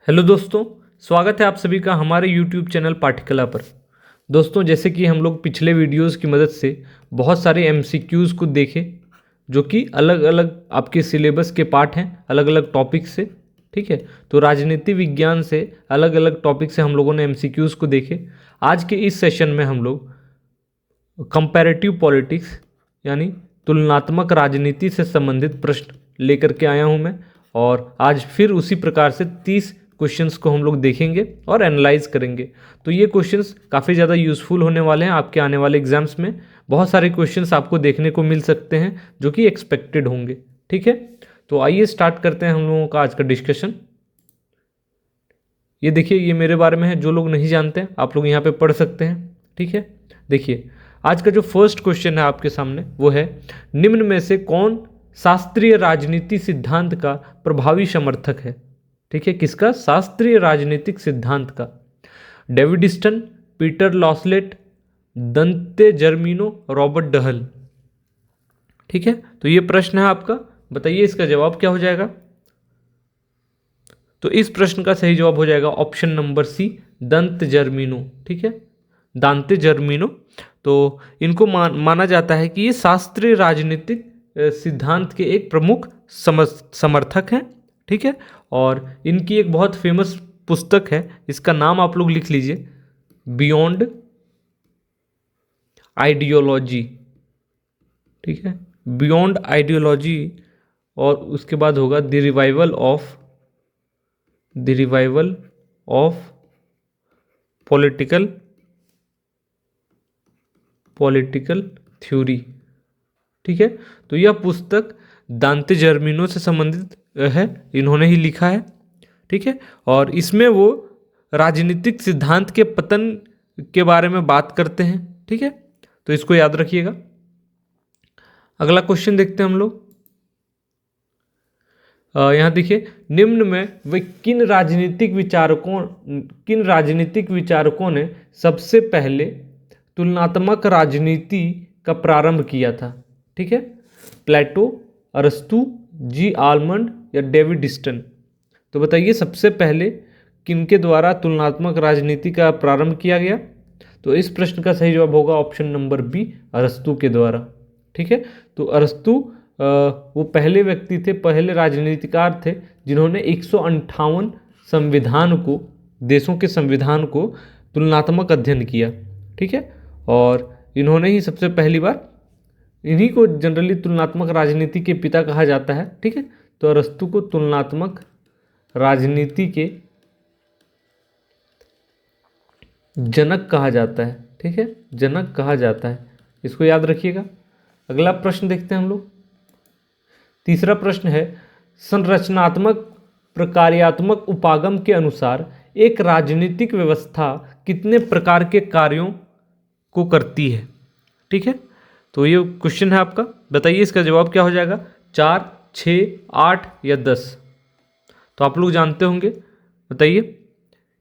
Hello दोस्तों, स्वागत है आप सभी का हमारे YouTube चैनल पाठ्यकला पर। दोस्तों, जैसे कि हम लोग पिछले वीडियोस की मदद से बहुत सारे MCQs को देखे जो कि अलग अलग आपके सिलेबस के पार्ट हैं, अलग अलग टॉपिक से। ठीक है, तो राजनीति विज्ञान से अलग अलग टॉपिक से हम लोगों ने MCQs को देखे। आज के इस सेशन में हम लोग कंपैरेटिव पॉलिटिक्स यानी तुलनात्मक राजनीति से संबंधित प्रश्न लेकर के आया हूं मैं, और आज फिर उसी प्रकार से 30 क्वेश्चंस को हम लोग देखेंगे और एनालाइज करेंगे। तो ये क्वेश्चंस काफ़ी ज़्यादा यूज़फुल होने वाले हैं आपके आने वाले एग्जाम्स में। बहुत सारे क्वेश्चंस आपको देखने को मिल सकते हैं जो कि एक्सपेक्टेड होंगे। ठीक है, तो आइए स्टार्ट करते हैं हम लोगों का आज का डिस्कशन। ये देखिए, ये मेरे बारे में है, जो लोग नहीं जानते हैं आप लोग यहाँ पे पढ़ सकते हैं। ठीक है, देखिए आज का जो फर्स्ट क्वेश्चन है आपके सामने वो है, निम्न में से कौन शास्त्रीय राजनीति सिद्धांत का प्रभावी समर्थक है। ठीक है, किसका? शास्त्रीय राजनीतिक सिद्धांत का। David, Peter Laslett, Dante Germino, Robert Dahl. ठीक है, तो ये प्रश्न है आपका, बताइए इसका जवाब क्या हो जाएगा। तो इस प्रश्न का सही जवाब हो जाएगा ऑप्शन नंबर सी, दंत जर्मिनो। ठीक है, दांते जर्मिनो। तो इनको माना जाता है कि ये शास्त्रीय राजनीतिक सिद्धांत के एक प्रमुख समर्थक हैं। ठीक है, और इनकी एक बहुत फेमस पुस्तक है, इसका नाम आप लोग लिख लीजिए, बियॉन्ड आइडियोलॉजी। ठीक है, बियॉन्ड आइडियोलॉजी, और उसके बाद होगा the revival of political theory. ठीक है, तो यह पुस्तक दांते जर्मिनो से संबंधित है, इन्होंने ही लिखा है। ठीक है, और इसमें वो राजनीतिक सिद्धांत के पतन के बारे में बात करते हैं। ठीक है, तो इसको याद रखिएगा। अगला क्वेश्चन देखते हैं हम लोग। यहाँ देखिए, निम्न में वे किन राजनीतिक विचारकों ने सबसे पहले तुलनात्मक राजनीति का प्रारंभ किया था। ठीक है, प्लेटो, अरस्तु, जी आलमंड या डेविड डिस्टन। तो बताइए सबसे पहले किनके द्वारा तुलनात्मक राजनीति का प्रारंभ किया गया। तो इस प्रश्न का सही जवाब होगा ऑप्शन नंबर बी, अरस्तु के द्वारा। ठीक है, तो अरस्तु वो पहले व्यक्ति थे, पहले राजनीतिकार थे जिन्होंने 158 संविधान को, देशों के संविधान को तुलनात्मक अध्ययन किया। ठीक है, और इन्होंने ही सबसे पहली बार, इन्हीं को जनरली तुलनात्मक राजनीति के पिता कहा जाता है। ठीक है, तो अरस्तु को तुलनात्मक राजनीति के जनक कहा जाता है। ठीक है, जनक कहा जाता है, इसको याद रखिएगा। अगला प्रश्न देखते हैं हम लोग। तीसरा प्रश्न है, संरचनात्मक प्रकार्यात्मक उपागम के अनुसार एक राजनीतिक व्यवस्था कितने प्रकार के कार्यों को करती है। ठीक है, तो ये क्वेश्चन है आपका, बताइए इसका जवाब क्या हो जाएगा, 4, 6, 8 या 10। तो आप लोग जानते होंगे, बताइए।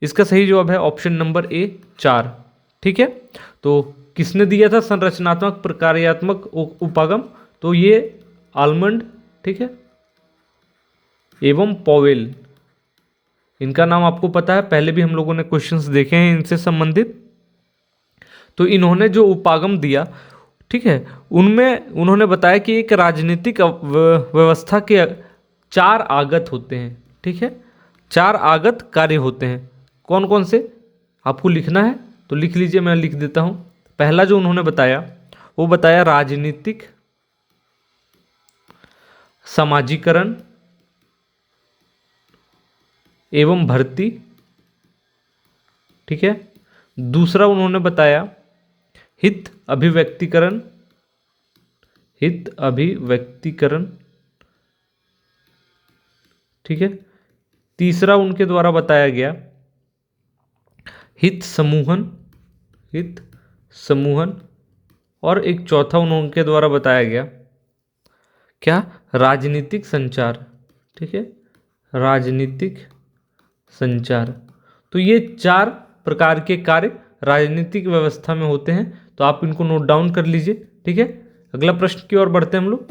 इसका सही जवाब है ऑप्शन नंबर ए, 4। ठीक है, तो किसने दिया था संरचनात्मक प्रकार्यात्मक उपागम? तो ये आलमंड, ठीक है, एवं पॉवेल। इनका नाम आपको पता है, पहले भी हम लोगों ने क्वेश्चंस देखे हैं इनसे संबंधित। तो इन्होंने जो उपागम दिया, ठीक है, उनमें उन्होंने बताया कि एक राजनीतिक व्यवस्था के 4 आगत होते हैं। ठीक है, 4 आगत कार्य होते हैं। कौन कौन से आपको लिखना है तो लिख लीजिए, मैं लिख देता हूं। पहला जो उन्होंने बताया वो बताया राजनीतिक समाजीकरण एवं भर्ती। ठीक है, दूसरा उन्होंने बताया हित अभिव्यक्तिकरण, ठीक है, तीसरा उनके द्वारा बताया गया हित समूहन, और एक चौथा उनके द्वारा बताया गया क्या, राजनीतिक संचार। ठीक है, राजनीतिक संचार। तो ये 4 प्रकार के कार्य राजनीतिक व्यवस्था में होते हैं, तो आप इनको नोट डाउन कर लीजिए। ठीक है, अगला प्रश्न की ओर बढ़ते हैं हम लोग।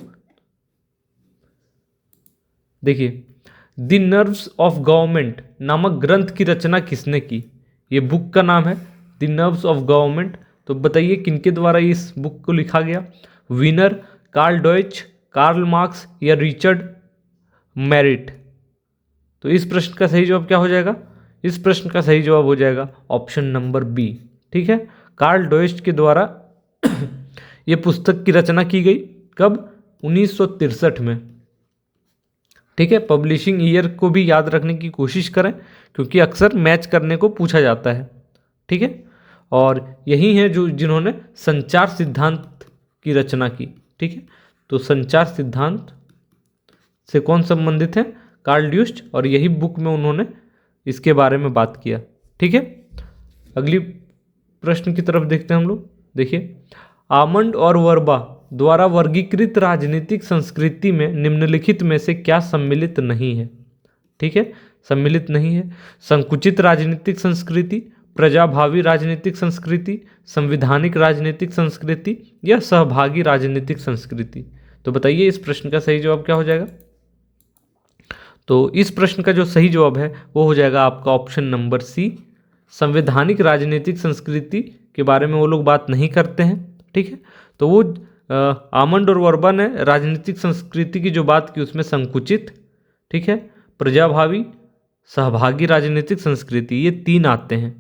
देखिए, द नर्व्स ऑफ गवर्नमेंट नामक ग्रंथ की रचना किसने की? ये बुक का नाम है द नर्व्स ऑफ गवर्नमेंट। तो बताइए किनके द्वारा इस बुक को लिखा गया? Weiner, Karl Deutsch, Karl Marx या रिचर्ड मैरिट? तो इस प्रश्न का सही जवाब क्या हो जाएगा? इस प्रश्न का सही जवाब हो जाएगा ऑप्शन नंबर बी। ठीक है, कार्ल डॉयच के द्वारा ये पुस्तक की रचना की गई। कब? 1963 में। ठीक है, पब्लिशिंग ईयर को भी याद रखने की कोशिश करें क्योंकि अक्सर मैच करने को पूछा जाता है। ठीक है, और यही है जो जिन्होंने संचार सिद्धांत की रचना की। ठीक है, तो संचार सिद्धांत से कौन संबंधित है? कार्ल ड्यूस्ट, और यही बुक में उन्होंने इसके बारे में बात किया। ठीक है, अगली प्रश्न की तरफ देखते हैं हम लोग। देखिए, आमंड और वर्बा द्वारा वर्गीकृत राजनीतिक संस्कृति में निम्नलिखित में से क्या सम्मिलित नहीं है? ठीक है, सम्मिलित नहीं है। संकुचित राजनीतिक संस्कृति, प्रजाभावी राजनीतिक संस्कृति, संविधानिक राजनीतिक संस्कृति या सहभागी राजनीतिक संस्कृति? तो बताइए इस प्रश्न का सही जवाब क्या हो जाएगा? तो इस प्रश्न का जो सही जवाब है वो हो जाएगा आपका ऑप्शन नंबर सी। संवैधानिक राजनीतिक संस्कृति के बारे में वो लोग बात नहीं करते हैं। ठीक है, तो वो आमंड और वर्बा ने राजनीतिक संस्कृति की जो बात की उसमें संकुचित, ठीक है, प्रजाभावी, सहभागी राजनीतिक संस्कृति, ये 3 आते हैं।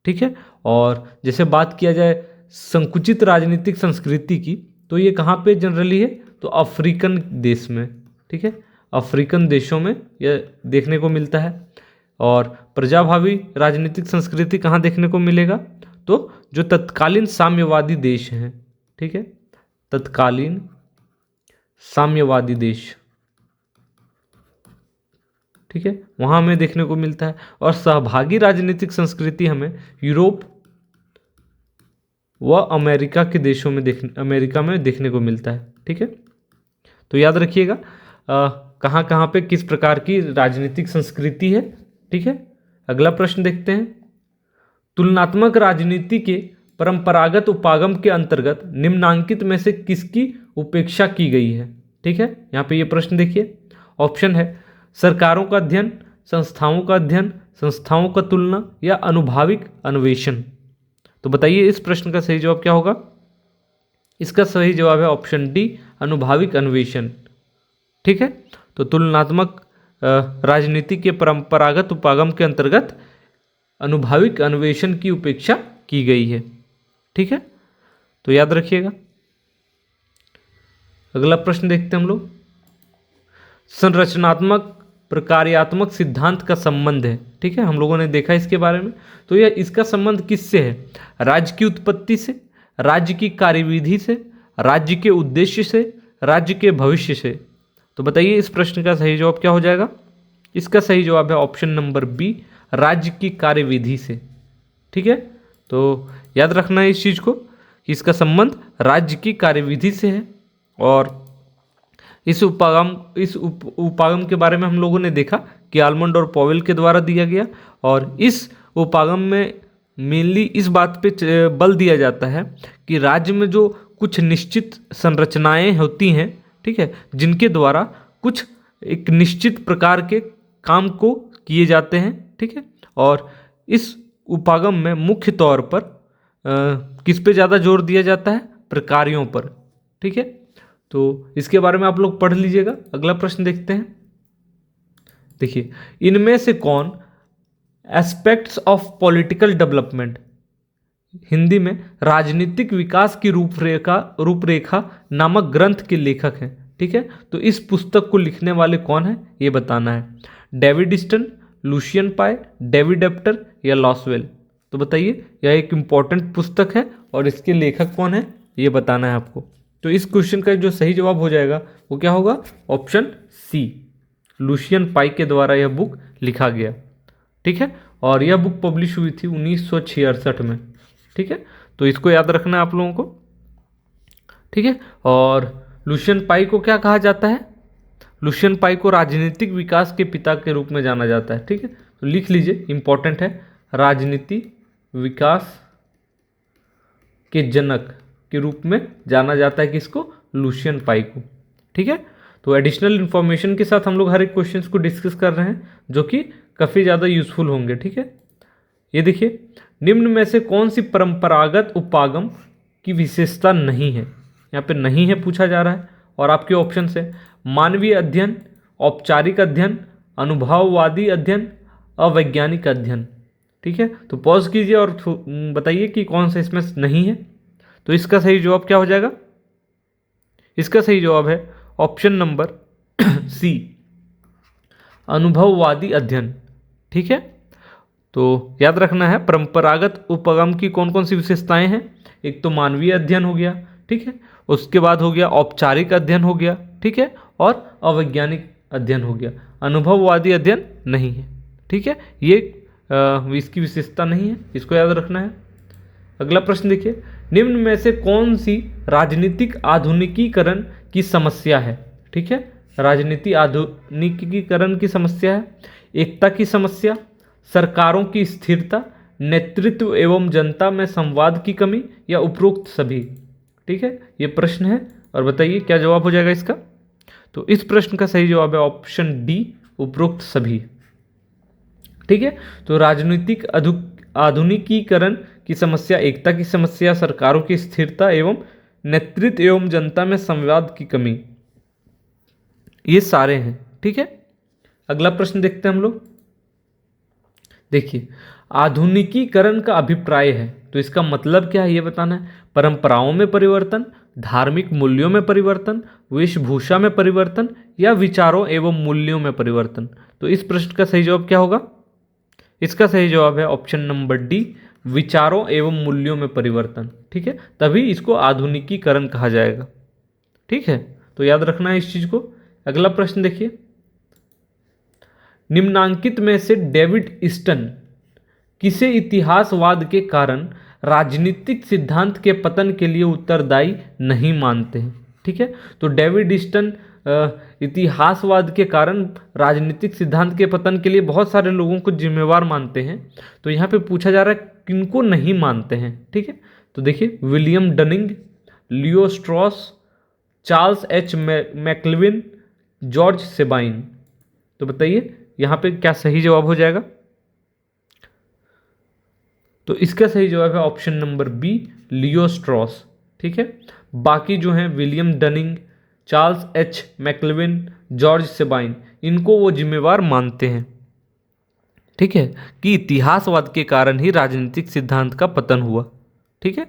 ठीक है, और जैसे बात किया जाए संकुचित राजनीतिक संस्कृति की, तो ये कहाँ पे जनरली है? तो अफ्रीकन देश में। ठीक है, अफ्रीकन देशों में यह देखने को मिलता है। और प्रजाभावी राजनीतिक संस्कृति कहाँ देखने को मिलेगा? तो जो तत्कालीन साम्यवादी देश हैं। ठीक है, तत्कालीन साम्यवादी देश, ठीक है, वहाँ हमें देखने को मिलता है। और सहभागी राजनीतिक संस्कृति हमें यूरोप व अमेरिका के देशों में अमेरिका में देखने को मिलता है। ठीक है, तो याद रखिएगा कहाँ कहाँ पे किस प्रकार की राजनीतिक संस्कृति है। ठीक है, अगला प्रश्न देखते हैं। तुलनात्मक राजनीति के परंपरागत उपागम के अंतर्गत निम्नांकित में से किसकी उपेक्षा की गई है? ठीक है, यहाँ पे ये प्रश्न देखिए, ऑप्शन है सरकारों का अध्ययन, संस्थाओं का अध्ययन, संस्थाओं का तुलना या अनुभाविक अन्वेषण? तो बताइए इस प्रश्न का सही जवाब क्या होगा? इसका सही जवाब है ऑप्शन डी, अनुभाविक अन्वेषण। ठीक है, तो तुलनात्मक राजनीति के परंपरागत उपागम के अंतर्गत अनुभाविक अन्वेषण की उपेक्षा की गई है। ठीक है, तो याद रखिएगा। अगला प्रश्न देखते हैं हम लोग। संरचनात्मक प्रकार्यात्मक सिद्धांत का संबंध है। ठीक है, हम लोगों ने देखा इसके बारे में। तो यह इसका संबंध किससे है? राज्य की उत्पत्ति से, राज्य की कार्यविधि से, राज्य के उद्देश्य से, राज्य के भविष्य से? तो बताइए इस प्रश्न का सही जवाब क्या हो जाएगा? इसका सही जवाब है ऑप्शन नंबर बी, राज्य की कार्यविधि से। ठीक है, तो याद रखना है इस चीज को कि इसका संबंध राज्य की कार्यविधि से है। और इस उपागम के बारे में हम लोगों ने देखा कि आलमंड और पॉवेल के द्वारा दिया गया। और इस उपागम में मेनली इस बात पे बल दिया जाता है कि राज्य में जो कुछ निश्चित संरचनाएं होती हैं, ठीक है, जिनके द्वारा कुछ एक निश्चित प्रकार के काम को किए जाते हैं। ठीक है, और इस उपागम में मुख्य तौर पर किस पे ज़्यादा जोर दिया जाता है? प्रकार्यों पर। ठीक है, तो इसके बारे में आप लोग पढ़ लीजिएगा। अगला प्रश्न देखते हैं। देखिए, इनमें से कौन aspects of political development, Hindi में राजनीतिक विकास की रूपरेखा नामक ग्रंथ के लेखक हैं? ठीक है, तो इस पुस्तक को लिखने वाले कौन है ये बताना है। डेविड स्टन, लुशियन पाई, डेविड एप्टर या लॉसवेल? तो बताइए, यह एक इम्पॉर्टेंट पुस्तक है और इसके लेखक कौन है ये बताना है आपको। तो इस क्वेश्चन का जो सही जवाब हो जाएगा वो क्या होगा? ऑप्शन सी, लुशियन पाई के द्वारा यह बुक लिखा गया। ठीक है, और यह बुक पब्लिश हुई थी 1966 में। ठीक है, तो इसको याद रखना है आप लोगों को। ठीक है, और लुशियन पाई को क्या कहा जाता है? लुशियन पाई को राजनीतिक विकास के पिता के रूप में जाना जाता है। ठीक है, तो लिख लीजिए, इंपॉर्टेंट है, राजनीति विकास के जनक के रूप में जाना जाता है किसको? लुशियन पाई को। ठीक है, तो एडिशनल इन्फॉर्मेशन के साथ हम लोग हर एक क्वेश्चन को डिस्कस कर रहे हैं जो कि काफ़ी ज़्यादा यूजफुल होंगे। ठीक है, ये देखिए, निम्न में से कौन सी परंपरागत उपागम की विशेषता नहीं है? यहाँ पे नहीं है पूछा जा रहा है और आपके ऑप्शन है मानवीय अध्ययन, औपचारिक अध्ययन, अनुभववादी अध्ययन, अवैज्ञानिक अध्ययन। ठीक है, तो पॉज कीजिए और बताइए कि कौन सा इसमें नहीं है। तो इसका सही जवाब क्या हो जाएगा? इसका सही जवाब है ऑप्शन नंबर सी, अनुभववादी अध्ययन। ठीक है, तो याद रखना है परंपरागत उपागम की कौन कौन सी विशेषताएं हैं। एक तो मानवीय अध्ययन हो गया, ठीक है, उसके बाद हो गया औपचारिक अध्ययन हो गया, ठीक है, और अवैज्ञानिक अध्ययन हो गया। अनुभववादी अध्ययन नहीं है। ठीक है, ये इसकी विशेषता नहीं है, इसको याद रखना है। अगला प्रश्न देखिए, निम्न में से कौन सी राजनीतिक आधुनिकीकरण की समस्या है? ठीक है, राजनीति आधुनिकीकरण की समस्या है। एकता की समस्या, सरकारों की स्थिरता, नेतृत्व एवं जनता में संवाद की कमी, या उपरोक्त सभी। ठीक है, ये प्रश्न है और बताइए क्या जवाब हो जाएगा इसका। तो इस प्रश्न का सही जवाब है ऑप्शन डी, उपरोक्त सभी। ठीक है, तो राजनीतिक आधुनिकीकरण की समस्या, एकता की समस्या, सरकारों की स्थिरता एवं नेतृत्व एवं जनता में संवाद की कमी, ये सारे हैं। ठीक है, अगला प्रश्न देखते हैं हम लोग। देखिए, आधुनिकीकरण का अभिप्राय है, तो इसका मतलब क्या है ये बताना है। परंपराओं में परिवर्तन, धार्मिक मूल्यों में परिवर्तन, वेशभूषा में परिवर्तन, या विचारों एवं मूल्यों में परिवर्तन। तो इस प्रश्न का सही जवाब क्या होगा? इसका सही जवाब है ऑप्शन नंबर डी, विचारों एवं मूल्यों में परिवर्तन। ठीक है, तभी इसको आधुनिकीकरण कहा जाएगा। ठीक है, तो याद रखना है इस चीज को। अगला प्रश्न देखिए, निम्नांकित में से डेविड ईस्टन किसे इतिहासवाद के कारण राजनीतिक सिद्धांत के पतन के लिए उत्तरदायी नहीं मानते हैं? ठीक है, तो डेविड ईस्टन इतिहासवाद के कारण राजनीतिक सिद्धांत के पतन के लिए बहुत सारे लोगों को जिम्मेवार मानते हैं। तो यहाँ पे पूछा जा रहा है किनको नहीं मानते हैं। ठीक है, तो देखिए, William Dunning, Leo Strauss, Charles H McIlwain, George Sabine. तो बताइए यहाँ पे क्या सही जवाब हो जाएगा? तो इसका सही जवाब है option number B, Leo Strauss. ठीक है, बाकी जो हैं William Dunning, Charles H McIlwain, George Sabine, इनको वो जिम्मेवार मानते हैं। ठीक है, कि इतिहासवाद के कारण ही राजनीतिक सिद्धांत का पतन हुआ। ठीक है,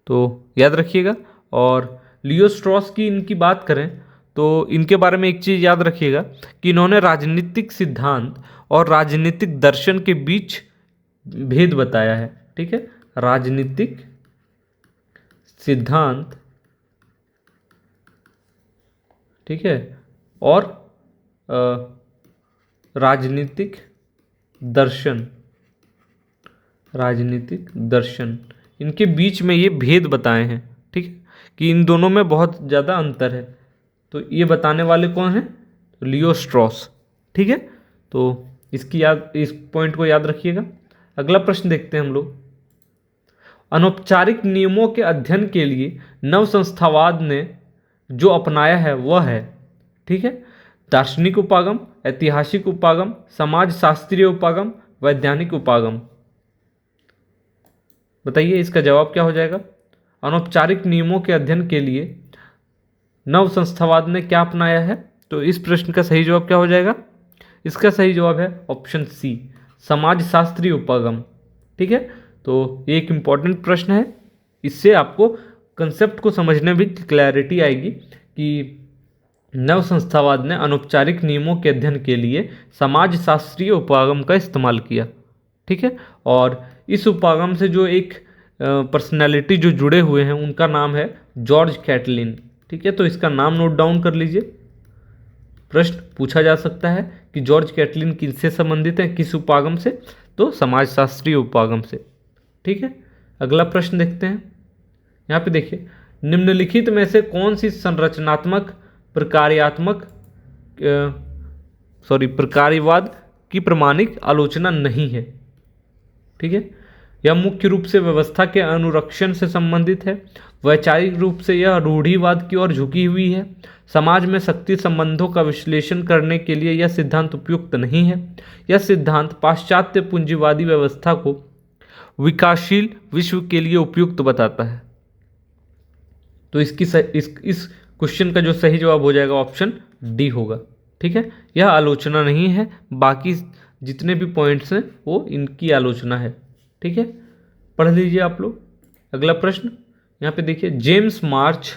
तो याद रखिएगा। और लियो स्ट्रॉस की इनकी बात करें तो इनके बारे में एक चीज़ याद रखिएगा कि इन्होंने राजनीतिक सिद्धांत और राजनीतिक दर्शन के बीच भेद बताया है। ठीक है, राजनीतिक सिद्धांत, ठीक है, और राजनीतिक दर्शन, राजनीतिक दर्शन, इनके बीच में ये भेद बताए हैं। ठीक है, कि इन दोनों में बहुत ज़्यादा अंतर है। तो ये बताने वाले कौन हैं? तो लियो स्ट्रॉस। ठीक है, तो इस पॉइंट को याद रखिएगा। अगला प्रश्न देखते हैं हम लोग। अनौपचारिक नियमों के अध्ययन के लिए नव संस्थावाद ने जो अपनाया है वह है, ठीक है, दार्शनिक उपागम, ऐतिहासिक उपागम, समाज शास्त्रीय उपागम, वैज्ञानिक उपागम। बताइए इसका जवाब क्या हो जाएगा? अनौपचारिक नियमों के अध्ययन के लिए नव संस्थावाद ने क्या अपनाया है? तो इस प्रश्न का सही जवाब क्या हो जाएगा? इसका सही जवाब है ऑप्शन सी, समाज शास्त्रीय उपागम। ठीक है, तो ये एक इम्पॉर्टेंट प्रश्न है। इससे आपको कंसेप्ट को समझने में क्लैरिटी आएगी कि नव संस्थावाद ने अनौपचारिक नियमों के अध्ययन के लिए समाज शास्त्रीय उपागम का इस्तेमाल किया। ठीक है, और इस उपागम से जो एक पर्सनैलिटी जो जुड़े हुए हैं उनका नाम है जॉर्ज कैटलिन। ठीक है, तो इसका नाम नोट डाउन कर लीजिए। प्रश्न पूछा जा सकता है कि जॉर्ज कैटलिन किससे संबंधित हैं, किस उपागम से? तो समाजशास्त्रीय उपागम से। ठीक है, अगला प्रश्न देखते हैं। यहाँ पे देखिए, निम्नलिखित में से कौन सी संरचनात्मक प्रकार्यवाद की प्रमाणिक आलोचना नहीं है? ठीक है, यह मुख्य रूप से व्यवस्था के अनुरक्षण से संबंधित है। वैचारिक रूप से यह रूढ़िवाद की ओर झुकी हुई है। समाज में शक्ति संबंधों का विश्लेषण करने के लिए यह सिद्धांत उपयुक्त नहीं है। यह सिद्धांत पाश्चात्य पूंजीवादी व्यवस्था को विकासशील विश्व के लिए उपयुक्त बताता है। तो इस क्वेश्चन का जो सही जवाब हो जाएगा ऑप्शन डी होगा। ठीक है, यह आलोचना नहीं है, बाकी जितने भी पॉइंट्स हैं वो इनकी आलोचना है। ठीक है, पढ़ लीजिए आप लोग। अगला प्रश्न यहाँ पे देखिए, जेम्स मार्च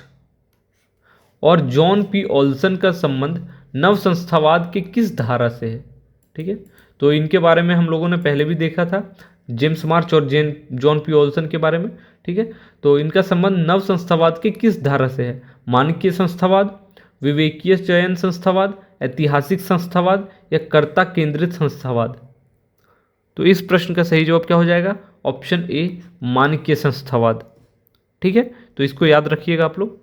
और जॉन पी ऑल्सन का संबंध नव संस्थावाद के किस धारा से है। ठीक है, तो इनके बारे में हम लोगों ने पहले भी देखा था, जेम्स मार्च और जॉन पी ऑल्सन के बारे में। ठीक है, तो इनका संबंध नव संस्थावाद के किस धारा से है। मानकीय संस्थावाद, विवेकीय चयन संस्थावाद, ऐतिहासिक संस्थावाद या कर्ता केंद्रित संस्थावाद। तो इस प्रश्न का सही जवाब क्या हो जाएगा, ऑप्शन ए मानकीय संस्थावाद। ठीक है, तो इसको याद रखिएगा आप लोग।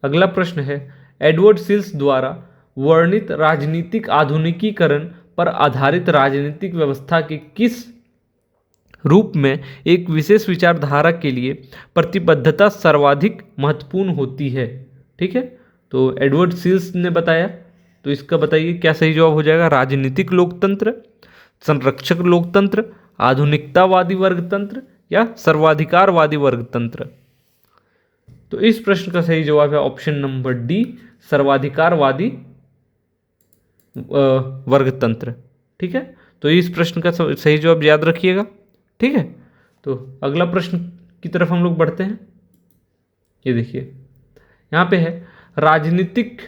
अगला प्रश्न है, एडवर्ड सिल्स द्वारा वर्णित राजनीतिक आधुनिकीकरण पर आधारित राजनीतिक व्यवस्था के किस रूप में एक विशेष विचारधारा के लिए प्रतिबद्धता सर्वाधिक महत्वपूर्ण होती है। ठीक है, तो एडवर्ड सिल्स ने बताया, तो इसका बताइए क्या सही जवाब हो जाएगा। राजनीतिक लोकतंत्र, संरक्षक लोकतंत्र, आधुनिकतावादी वर्गतंत्र या सर्वाधिकारवादी वर्गतंत्र। तो इस प्रश्न का सही जवाब है ऑप्शन नंबर डी, सर्वाधिकारवादी वर्गतंत्र। ठीक है, तो इस प्रश्न का सही जवाब याद रखिएगा। ठीक है, तो अगला प्रश्न की तरफ हम लोग बढ़ते हैं। ये देखिए यहाँ पे है, राजनीतिक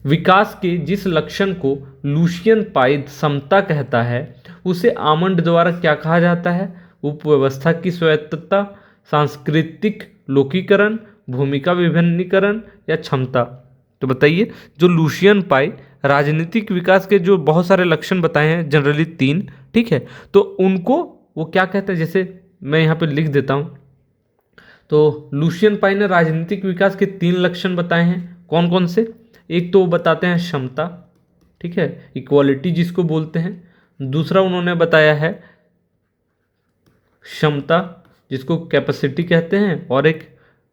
विकास के जिस लक्षण को लुशियन पाइद समता कहता है उसे आमंड द्वारा क्या कहा जाता है। उपव्यवस्था की स्वायत्तता, सांस्कृतिक लोकीकरण, भूमिका विभिन्नीकरण या क्षमता। तो बताइए, जो लुशियन पाई राजनीतिक विकास के जो बहुत सारे लक्षण बताए हैं, जनरली 3, ठीक है, तो उनको वो क्या कहते हैं, जैसे मैं यहाँ पे लिख देता हूँ। तो लुशियन पाई ने राजनीतिक विकास के 3 लक्षण बताए हैं। कौन कौन से? एक तो वो बताते हैं क्षमता, ठीक है, इक्वालिटी जिसको बोलते हैं। दूसरा उन्होंने बताया है क्षमता, जिसको कैपेसिटी कहते हैं, और एक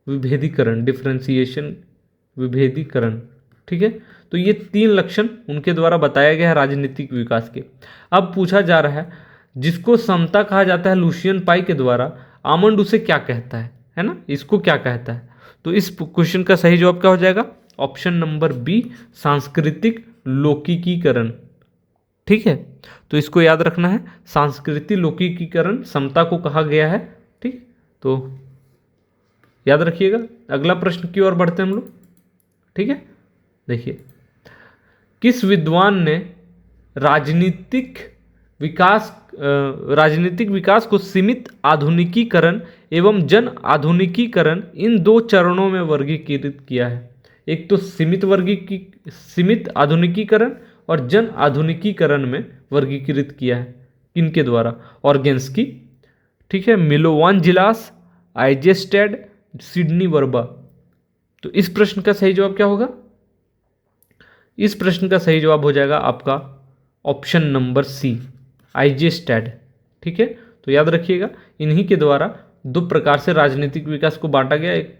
विभेदीकरण, डिफरेंशिएशन, विभेदीकरण। ठीक है, तो ये 3 लक्षण उनके द्वारा बताया गया है राजनीतिक विकास के। अब पूछा जा रहा है, जिसको समता कहा जाता है लुशियन पाई के द्वारा, आमंड उसे क्या कहता है ना, इसको क्या कहता है। तो इस क्वेश्चन का सही जवाब क्या हो जाएगा, ऑप्शन नंबर बी, सांस्कृतिक लौकिकीकरण। ठीक है, तो इसको याद रखना है, सांस्कृतिक लौकिकीकरण समता को कहा गया है। ठीक, तो याद रखिएगा। अगला प्रश्न की ओर बढ़ते हैं हम लोग। ठीक है, देखिए, किस विद्वान ने राजनीतिक विकास को सीमित आधुनिकीकरण एवं जन आधुनिकीकरण इन 2 चरणों में वर्गीकृत किया है। एक तो सीमित आधुनिकीकरण और जन आधुनिकीकरण में वर्गीकृत किया है। किनके द्वारा? ऑर्गेन्स्की, ठीक है, मिलोवांजिलास, आइजेस्टेड, सिडनी वर्बा। तो इस प्रश्न का सही जवाब क्या होगा? इस प्रश्न का सही जवाब हो जाएगा आपका ऑप्शन नंबर सी, आइजेस्टेड। ठीक है, तो याद रखिएगा, इन्हीं के द्वारा 2 प्रकार से राजनीतिक विकास को बांटा गया, एक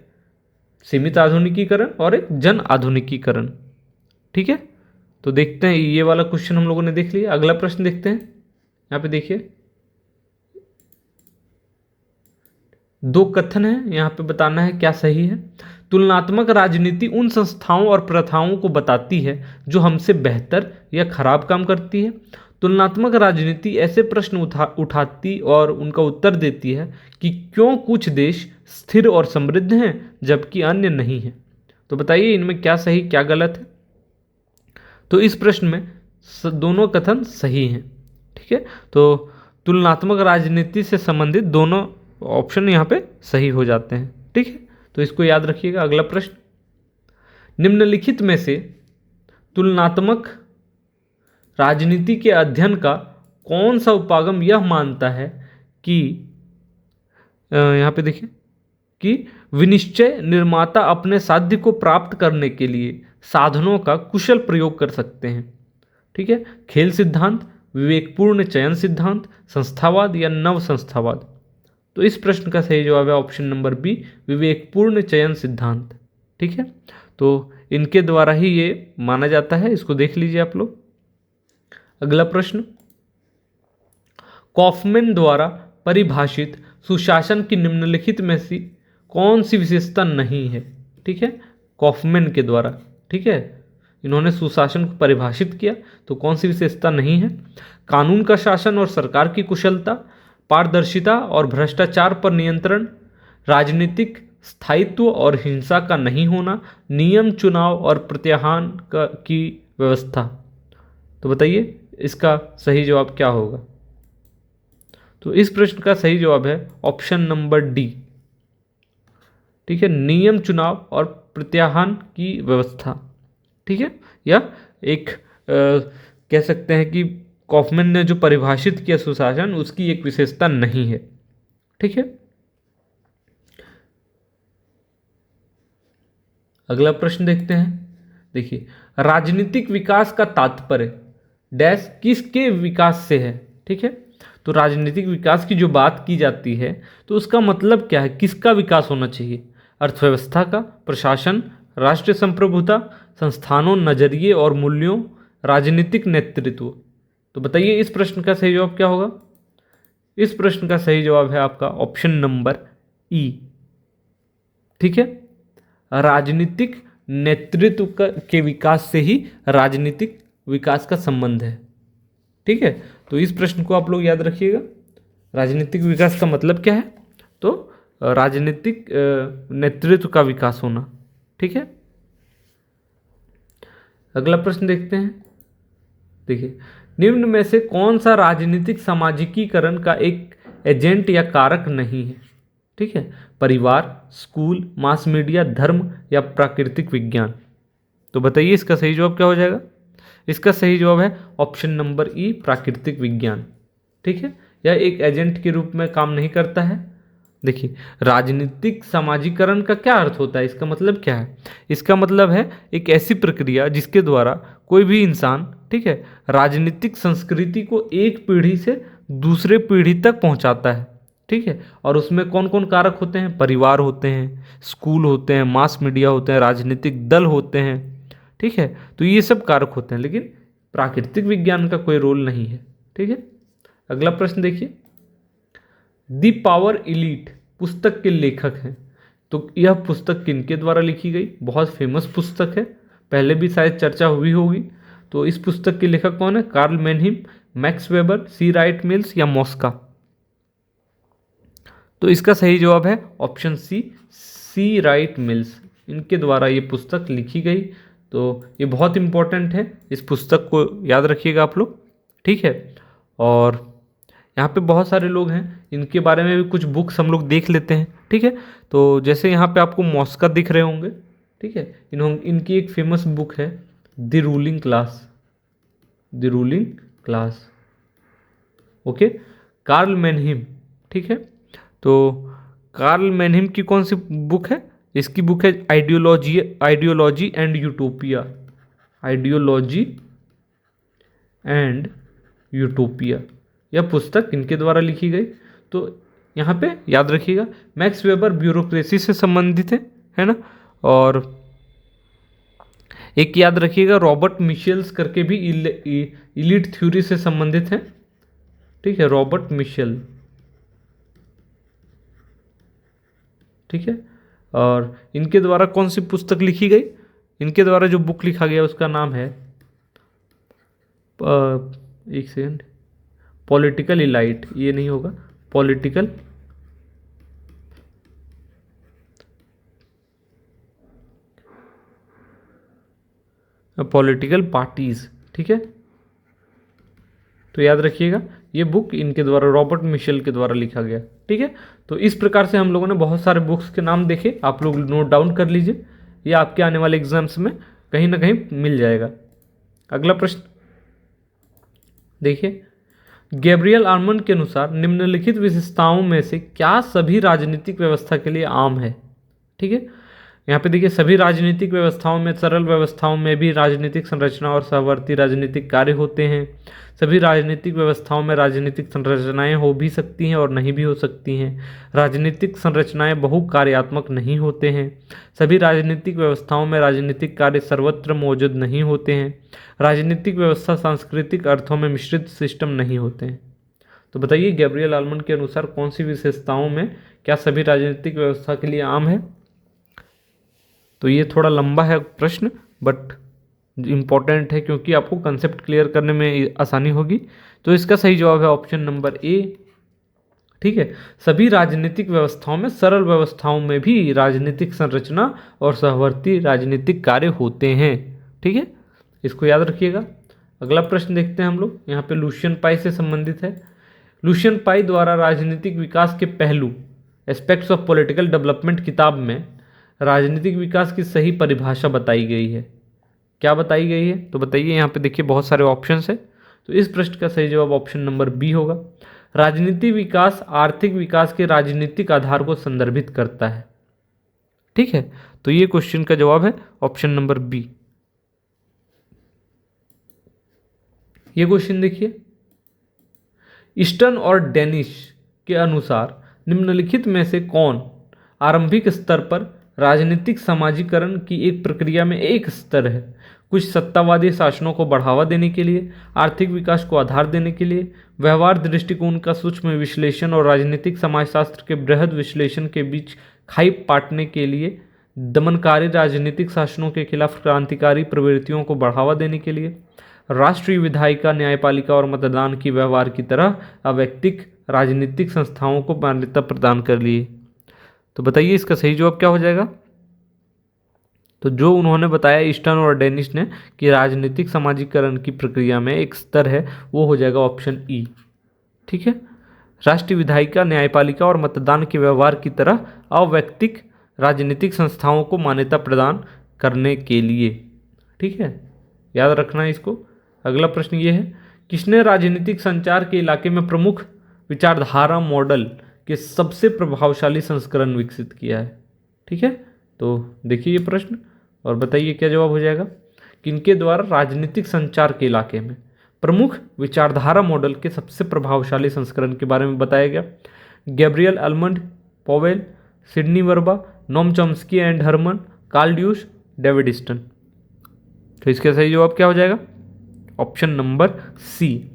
सीमित आधुनिकीकरण और एक जन आधुनिकीकरण। ठीक है, तो देखते हैं, ये वाला क्वेश्चन हम लोगों ने देख लिया। अगला प्रश्न देखते हैं। यहाँ पे देखिए 2 कथन है, यहाँ पे बताना है क्या सही है। तुलनात्मक राजनीति उन संस्थाओं और प्रथाओं को बताती है जो हमसे बेहतर या खराब काम करती है। तुलनात्मक राजनीति ऐसे प्रश्न उठाती और उनका उत्तर देती है कि क्यों कुछ देश स्थिर और समृद्ध हैं जबकि अन्य नहीं हैं। तो बताइए इनमें क्या सही क्या गलत है। तो इस प्रश्न में दोनों कथन सही हैं। ठीक है, तो तुलनात्मक राजनीति से संबंधित दोनों ऑप्शन यहाँ पे सही हो जाते हैं। ठीक है, तो इसको याद रखिएगा। अगला प्रश्न, निम्नलिखित में से तुलनात्मक राजनीति के अध्ययन का कौन सा उपागम यह मानता है कि यहाँ पे देखिए कि विनिश्चय निर्माता अपने साध्य को प्राप्त करने के लिए साधनों का कुशल प्रयोग कर सकते हैं। ठीक है, खेल सिद्धांत, विवेकपूर्ण चयन सिद्धांत, संस्थावाद या नव संस्थावाद? तो इस प्रश्न का सही जवाब है ऑप्शन नंबर बी, विवेकपूर्ण चयन सिद्धांत। ठीक है, तो इनके द्वारा ही ये माना जाता है, इसको देख लीजिए आप लोग। अगला प्रश्न, कॉफमैन द्वारा परिभाषित सुशासन की निम्नलिखित में से कौन सी विशेषता नहीं है? ठीक है, कॉफमैन के द्वारा, ठीक है, इन्होंने सुशासन को परिभाषित किया, तो कौन सी विशेषता नहीं है? कानून का शासन और सरकार की कुशलता, पारदर्शिता और भ्रष्टाचार पर नियंत्रण, राजनीतिक स्थायित्व और हिंसा का नहीं होना, नियम, चुनाव और प्रत्याहार की व्यवस्था। तो बताइए इसका सही जवाब क्या होगा? तो इस प्रश्न का सही जवाब है ऑप्शन नंबर डी। ठीक है, नियम, चुनाव और प्रत्याहार की व्यवस्था। ठीक है, या एक कह सकते हैं कि कॉफमैन ने जो परिभाषित किया सुशासन, उसकी एक विशेषता नहीं है। ठीक है, अगला प्रश्न देखते हैं। देखिए, राजनीतिक विकास का तात्पर्य डैश किसके विकास से है? ठीक है, तो राजनीतिक विकास की जो बात की जाती है तो उसका मतलब क्या है, किसका विकास होना चाहिए? अर्थव्यवस्था का, प्रशासन, राष्ट्रीय संप्रभुता, संस्थानों, नजरिए और मूल्यों, राजनीतिक नेतृत्व। तो बताइए इस प्रश्न का सही जवाब क्या होगा? इस प्रश्न का सही जवाब है आपका ऑप्शन नंबर ई। ठीक है, राजनीतिक नेतृत्व के विकास से ही राजनीतिक विकास का संबंध है। ठीक है, तो इस प्रश्न को आप लोग याद रखिएगा। राजनीतिक विकास का मतलब क्या है? तो राजनीतिक नेतृत्व का विकास होना। ठीक है, अगला प्रश्न देखते हैं। देखिए, निम्न में से कौन सा राजनीतिक सामाजिकीकरण का एक एजेंट या कारक नहीं है? ठीक है, परिवार, स्कूल, मास मीडिया, धर्म या प्राकृतिक विज्ञान। तो बताइए इसका सही जवाब क्या हो जाएगा? इसका सही जवाब है ऑप्शन नंबर ई, प्राकृतिक विज्ञान। ठीक है, यह एक एजेंट के रूप में काम नहीं करता है। देखिए, राजनीतिक सामाजिकरण का क्या अर्थ होता है? इसका मतलब क्या है? इसका मतलब है एक ऐसी प्रक्रिया जिसके द्वारा कोई भी इंसान, ठीक है, राजनीतिक संस्कृति को एक पीढ़ी से दूसरे पीढ़ी तक पहुंचाता है। ठीक है, और उसमें कौन कौन कारक होते हैं? परिवार होते हैं, स्कूल होते हैं, मास मीडिया होते हैं, राजनीतिक दल होते हैं। ठीक है, तो ये सब कारक होते हैं, लेकिन प्राकृतिक विज्ञान का कोई रोल नहीं है। ठीक है, अगला प्रश्न देखिए, दी पावर इलीट पुस्तक के लेखक हैं। तो यह पुस्तक किनके द्वारा लिखी गई? बहुत फेमस पुस्तक है, पहले भी शायद चर्चा हुई होगी। तो इस पुस्तक के लेखक कौन है? कार्ल मैनहीम, मैक्स वेबर, सी राइट मिल्स या मॉस्का। तो इसका सही जवाब है ऑप्शन सी, सी राइट मिल्स। इनके द्वारा ये पुस्तक लिखी गई। तो ये बहुत इंपॉर्टेंट है, इस पुस्तक को याद रखिएगा आप लोग। ठीक है, और यहाँ पे बहुत सारे लोग हैं, इनके बारे में भी कुछ बुक्स हम लोग देख लेते हैं। ठीक है, तो जैसे यहाँ पे आपको मॉस्का दिख रहे होंगे। ठीक है, इनकी एक फेमस बुक है the ruling class, the ruling class. Okay, Karl Mannheim. ठीक है, तो कार्ल मैनहीम की कौन सी बुक है? इसकी बुक है ideology and utopia, ideology and utopia. यह पुस्तक इनके द्वारा लिखी गई। तो यहाँ पे याद रखिएगा, मैक्स वेबर ब्यूरोक्रेसी से संबंधित है ना, और एक याद रखिएगा रॉबर्ट मिशेल्स करके भी इलीट थ्योरी से संबंधित है। ठीक है, रॉबर्ट मिशेल। ठीक है, और इनके द्वारा कौन सी पुस्तक लिखी गई? इनके द्वारा जो बुक लिखा गया उसका नाम है एक सेकंड, पॉलिटिकल इलाइट। ये नहीं होगा, पॉलिटिकल पार्टीज। ठीक है, तो याद रखिएगा ये बुक इनके द्वारा, रॉबर्ट मिशेल के द्वारा लिखा गया। ठीक है, तो इस प्रकार से हम लोगों ने बहुत सारे बुक्स के नाम देखे, आप लोग नोट डाउन कर लीजिए, ये आपके आने वाले एग्जाम्स में कहीं ना कहीं मिल जाएगा। अगला प्रश्न देखिए, गैब्रियल आर्मंड के अनुसार निम्नलिखित विशेषताओं में से क्या सभी राजनीतिक व्यवस्था के लिए आम है? ठीक है, यहाँ पे देखिए सभी राजनीतिक व्यवस्थाओं में, सरल व्यवस्थाओं में भी राजनीतिक संरचना और सहवर्ती राजनीतिक कार्य होते हैं। सभी राजनीतिक व्यवस्थाओं में राजनीतिक संरचनाएं हो भी सकती हैं और नहीं भी हो सकती हैं। राजनीतिक संरचनाएं बहुकार्यात्मक नहीं होते हैं। सभी राजनीतिक व्यवस्थाओं में राजनीतिक कार्य सर्वत्र मौजूद नहीं होते हैं। राजनीतिक व्यवस्था सांस्कृतिक अर्थों में मिश्रित सिस्टम नहीं होते हैं। तो बताइए गैब्रियल आलमंड के अनुसार कौन सी विशेषताओं में क्या सभी राजनीतिक व्यवस्था के लिए आम है? तो ये थोड़ा लंबा है प्रश्न, बट इम्पॉर्टेंट है क्योंकि आपको कंसेप्ट क्लियर करने में आसानी होगी। तो इसका सही जवाब है ऑप्शन नंबर ए। ठीक है, सभी राजनीतिक व्यवस्थाओं में, सरल व्यवस्थाओं में भी राजनीतिक संरचना और सहवर्ती राजनीतिक कार्य होते हैं। ठीक है, इसको याद रखिएगा। अगला प्रश्न देखते हैं हम लोग, यहाँ पे लुशियन पाई से संबंधित है। लुशियन पाई द्वारा राजनीतिक विकास के पहलू, एस्पेक्ट्स ऑफ पॉलिटिकल डेवलपमेंट किताब में राजनीतिक विकास की सही परिभाषा बताई गई है। क्या बताई गई है? तो बताइए। यहाँ पे देखिए बहुत सारे ऑप्शंस है, तो इस प्रश्न का सही जवाब ऑप्शन नंबर बी होगा। राजनीतिक विकास आर्थिक विकास के राजनीतिक आधार को संदर्भित करता है। ठीक है, तो ये क्वेश्चन का जवाब है ऑप्शन नंबर बी। ये क्वेश्चन देखिए, ईस्टर्न और डेनिश के अनुसार निम्नलिखित में से कौन आरंभिक स्तर पर राजनीतिक समाजीकरण की एक प्रक्रिया में एक स्तर है? कुछ सत्तावादी शासनों को बढ़ावा देने के लिए, आर्थिक विकास को आधार देने के लिए, व्यवहार दृष्टिकोण का सूक्ष्म विश्लेषण और राजनीतिक समाजशास्त्र के बृहद विश्लेषण के बीच खाई पाटने के लिए, दमनकारी राजनीतिक शासनों के खिलाफ क्रांतिकारी प्रवृत्तियों को बढ़ावा देने के लिए, राष्ट्रीय विधायिका, न्यायपालिका और मतदान की व्यवहार की तरह अवैयक्तिक राजनीतिक संस्थाओं को मान्यता प्रदान कर लिए। तो बताइए इसका सही जवाब क्या हो जाएगा? तो जो उन्होंने बताया ईस्टर्न और डेनिश ने कि राजनीतिक समाजीकरण की प्रक्रिया में एक स्तर है, वो हो जाएगा ऑप्शन ई। ठीक है, राष्ट्रीय विधायिका, न्यायपालिका और मतदान के व्यवहार की तरह अवैयक्तिक राजनीतिक संस्थाओं को मान्यता प्रदान करने के लिए। ठीक है, याद रखना है इसको। अगला प्रश्न ये है, किसने राजनीतिक संचार के इलाके में प्रमुख विचारधारा मॉडल के सबसे प्रभावशाली संस्करण विकसित किया है? ठीक है, तो देखिए ये प्रश्न और बताइए क्या जवाब हो जाएगा। किनके द्वारा राजनीतिक संचार के इलाके में प्रमुख विचारधारा मॉडल के सबसे प्रभावशाली संस्करण के बारे में बताया गया? Gabriel Almond, Powell, Sidney Verba, Noam Chomsky and Herman, Karl Deutsch, David Easton. तो इसका सही जवाब क्या हो जाएगा? Option number C,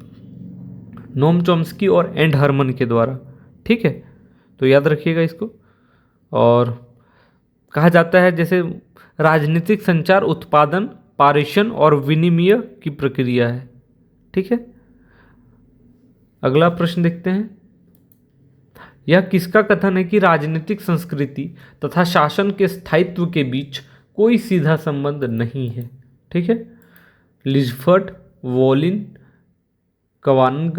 Noam Chomsky और एंड हरमन के द्वारा। ठीक है, तो याद रखिएगा इसको। और कहा जाता है जैसे राजनीतिक संचार उत्पादन, पारेषण और विनिमय की प्रक्रिया है। ठीक है, अगला प्रश्न देखते हैं। यह किसका कथन है कि राजनीतिक संस्कृति तथा शासन के स्थायित्व के बीच कोई सीधा संबंध नहीं है? ठीक है, लिजफर्ड, वॉलिन, कवांग,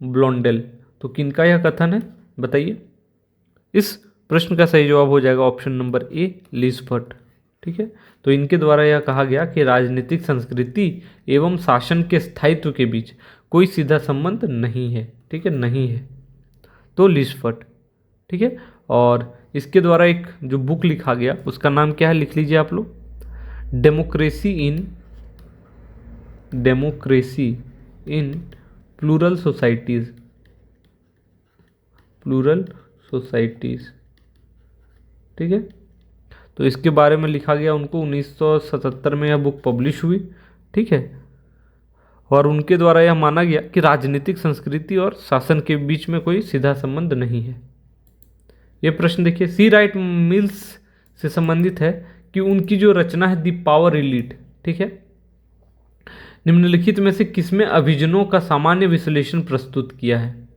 ब्लोंडेल। तो किनका यह कथन है बताइए। इस प्रश्न का सही जवाब हो जाएगा ऑप्शन नंबर ए, लिजफर्ड। ठीक है, तो इनके द्वारा यह कहा गया कि राजनीतिक संस्कृति एवं शासन के स्थायित्व के बीच कोई सीधा संबंध नहीं है। ठीक है, नहीं है, तो लिजफर्ड। ठीक है, और इसके द्वारा एक जो बुक लिखा गया उसका नाम क्या है, लिख लीजिए आप लोग, डेमोक्रेसी इन प्लूरल सोसाइटीज़। ठीक है, तो इसके बारे में लिखा गया उनको 1977 में यह बुक पब्लिश हुई। ठीक है, और उनके द्वारा यह माना गया कि राजनीतिक संस्कृति और शासन के बीच में कोई सीधा संबंध नहीं है। यह प्रश्न देखिए, सी राइट मिल्स से संबंधित है कि उनकी जो रचना है द पावर एलीट, ठीक है, निम्नलिखित में से किसमें अभिजनों का सामान्य विश्लेषण प्रस्तुत किया है?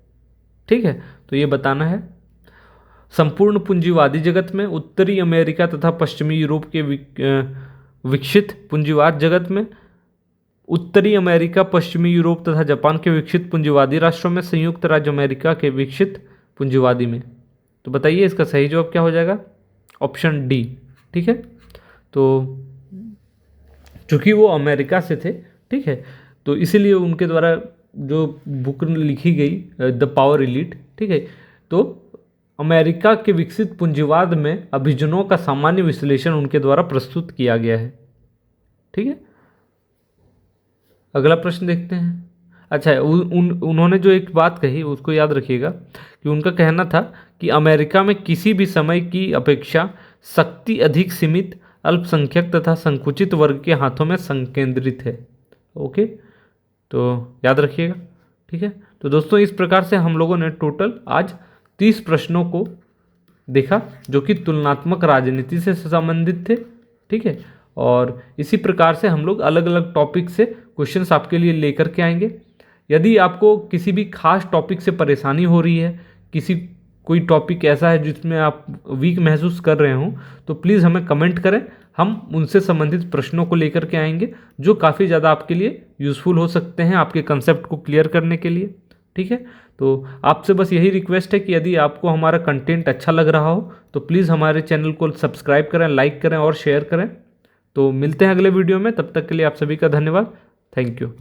ठीक है, तो ये बताना है। संपूर्ण पूंजीवादी जगत में, उत्तरी अमेरिका तथा पश्चिमी यूरोप के विकसित पूंजीवाद जगत में, उत्तरी अमेरिका, पश्चिमी यूरोप तथा जापान के विकसित पूंजीवादी राष्ट्रों में, संयुक्त राज्य अमेरिका के विकसित पूंजीवादी में। तो बताइए इसका सही जवाब क्या हो जाएगा? Option D. ठीक है, तो चूंकि वो अमेरिका से थे, ठीक है, तो इसीलिए उनके द्वारा जो बुक लिखी गई द पावर एलीट, ठीक है, तो अमेरिका के विकसित पूंजीवाद में अभियोजनों का सामान्य विश्लेषण उनके द्वारा प्रस्तुत किया गया है। ठीक है, अगला प्रश्न देखते हैं। अच्छा, उन्होंने जो एक बात कही उसको याद रखिएगा कि उनका कहना था कि अमेरिका में किसी भी समय की अपेक्षा शक्ति अधिक सीमित, अल्पसंख्यक तथा संकुचित वर्ग के हाथों में संकेंद्रित है। ओके, तो याद रखिएगा। ठीक है, तो दोस्तों इस प्रकार से हम लोगों ने टोटल आज 30 प्रश्नों को देखा जो कि तुलनात्मक राजनीति से संबंधित थे। ठीक है, और इसी प्रकार से हम लोग अलग अलग टॉपिक से क्वेश्चंस आपके लिए लेकर के आएंगे। यदि आपको किसी भी खास टॉपिक से परेशानी हो रही है, कोई टॉपिक ऐसा है जिसमें आप वीक महसूस कर रहे हो, तो प्लीज़ हमें कमेंट करें, हम उनसे संबंधित प्रश्नों को लेकर के आएंगे जो काफ़ी ज़्यादा आपके लिए यूज़फुल हो सकते हैं आपके कंसेप्ट को क्लियर करने के लिए। ठीक है, तो आपसे बस यही रिक्वेस्ट है कि यदि आपको हमारा कंटेंट अच्छा लग रहा हो तो प्लीज़ हमारे चैनल को सब्सक्राइब करें, लाइक करें और शेयर करें। तो मिलते हैं अगले वीडियो में, तब तक के लिए आप सभी का धन्यवाद। Thank you.